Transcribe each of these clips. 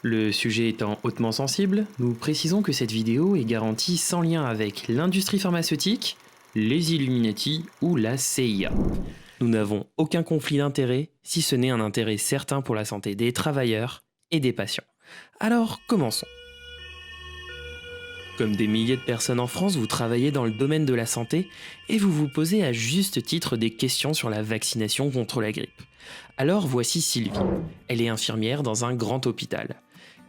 Le sujet étant hautement sensible, nous précisons que cette vidéo est garantie sans lien avec l'industrie pharmaceutique, les Illuminati ou la CIA. Nous n'avons aucun conflit d'intérêt, si ce n'est un intérêt certain pour la santé des travailleurs et des patients. Alors, commençons. Comme des milliers de personnes en France, vous travaillez dans le domaine de la santé et vous vous posez à juste titre des questions sur la vaccination contre la grippe. Alors voici Sylvie. Elle est infirmière dans un grand hôpital.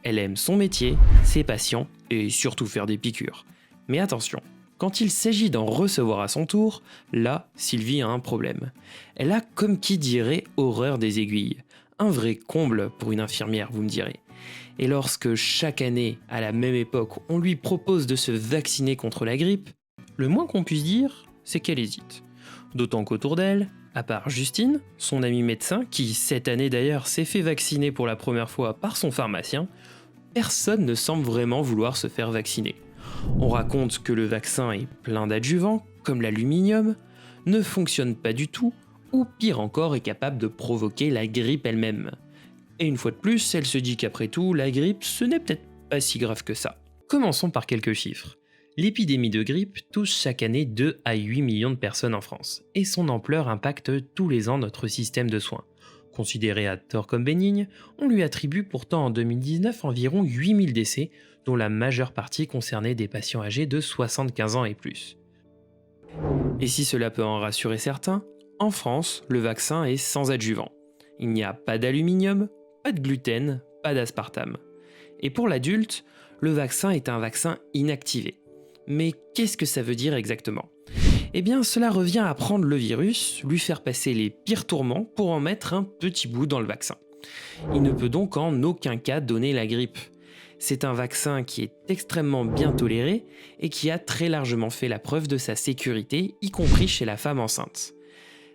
Elle aime son métier, ses patients et surtout faire des piqûres. Mais attention, quand il s'agit d'en recevoir à son tour, là, Sylvie a un problème. Elle a, comme qui dirait, horreur des aiguilles. Un vrai comble pour une infirmière, vous me direz. Et lorsque chaque année, à la même époque, on lui propose de se vacciner contre la grippe, le moins qu'on puisse dire, c'est qu'elle hésite. D'autant qu'autour d'elle, à part Justine, son amie médecin, qui cette année d'ailleurs s'est fait vacciner pour la première fois par son pharmacien, personne ne semble vraiment vouloir se faire vacciner. On raconte que le vaccin est plein d'adjuvants, comme l'aluminium, ne fonctionne pas du tout, ou pire encore est capable de provoquer la grippe elle-même. Et une fois de plus, elle se dit qu'après tout, la grippe, ce n'est peut-être pas si grave que ça. Commençons par quelques chiffres. L'épidémie de grippe touche chaque année 2 à 8 millions de personnes en France, et son ampleur impacte tous les ans notre système de soins. Considéré à tort comme bénigne, on lui attribue pourtant en 2019 environ 8000 décès, dont la majeure partie concernait des patients âgés de 75 ans et plus. Et si cela peut en rassurer certains, en France, le vaccin est sans adjuvant. Il n'y a pas d'aluminium, pas de gluten, pas d'aspartame. Et pour l'adulte, le vaccin est un vaccin inactivé. Mais qu'est-ce que ça veut dire exactement ? Eh bien, cela revient à prendre le virus, lui faire passer les pires tourments pour en mettre un petit bout dans le vaccin. Il ne peut donc en aucun cas donner la grippe. C'est un vaccin qui est extrêmement bien toléré et qui a très largement fait la preuve de sa sécurité, y compris chez la femme enceinte.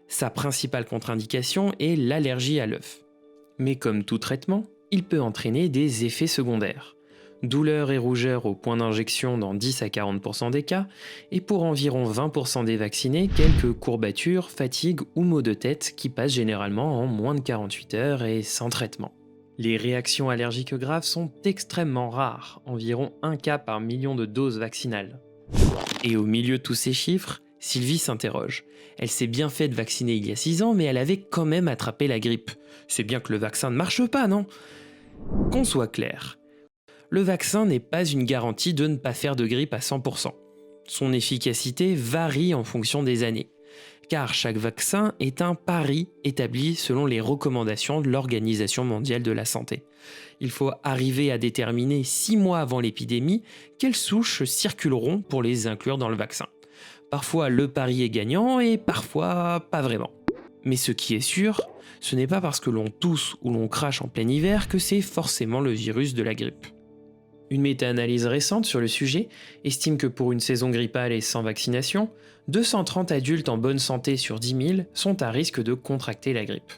Sa principale contre-indication est l'allergie à l'œuf. Mais comme tout traitement, il peut entraîner des effets secondaires. Douleurs et rougeurs au point d'injection dans 10 à 40% des cas, et pour environ 20% des vaccinés, quelques courbatures, fatigues ou maux de tête qui passent généralement en moins de 48 heures et sans traitement. Les réactions allergiques graves sont extrêmement rares, environ 1 cas par million de doses vaccinales. Et au milieu de tous ces chiffres, Sylvie s'interroge. Elle s'est bien faite vacciner il y a 6 ans, mais elle avait quand même attrapé la grippe. C'est bien que le vaccin ne marche pas, non ? Qu'on soit clair. Le vaccin n'est pas une garantie de ne pas faire de grippe à 100%. Son efficacité varie en fonction des années, car chaque vaccin est un pari établi selon les recommandations de l'Organisation mondiale de la santé. Il faut arriver à déterminer 6 mois avant l'épidémie quelles souches circuleront pour les inclure dans le vaccin. Parfois le pari est gagnant et parfois pas vraiment. Mais ce qui est sûr, ce n'est pas parce que l'on tousse ou l'on crache en plein hiver que c'est forcément le virus de la grippe. Une méta-analyse récente sur le sujet estime que pour une saison grippale et sans vaccination, 230 adultes en bonne santé sur 10 000 sont à risque de contracter la grippe.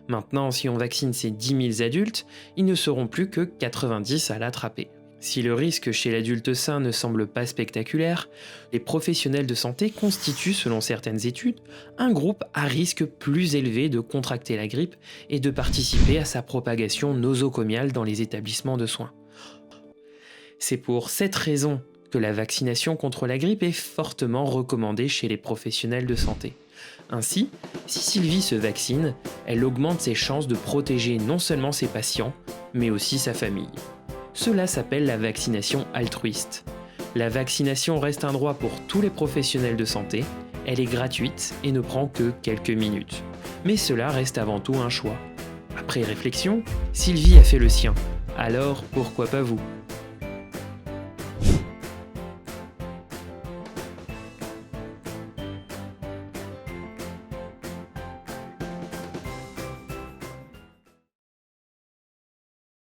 Maintenant, si on vaccine ces 10 000 adultes, ils ne seront plus que 90 à l'attraper. Si le risque chez l'adulte sain ne semble pas spectaculaire, les professionnels de santé constituent, selon certaines études, un groupe à risque plus élevé de contracter la grippe et de participer à sa propagation nosocomiale dans les établissements de soins. C'est pour cette raison que la vaccination contre la grippe est fortement recommandée chez les professionnels de santé. Ainsi, si Sylvie se vaccine, elle augmente ses chances de protéger non seulement ses patients, mais aussi sa famille. Cela s'appelle la vaccination altruiste. La vaccination reste un droit pour tous les professionnels de santé, elle est gratuite et ne prend que quelques minutes. Mais cela reste avant tout un choix. Après réflexion, Sylvie a fait le sien. Alors pourquoi pas vous ?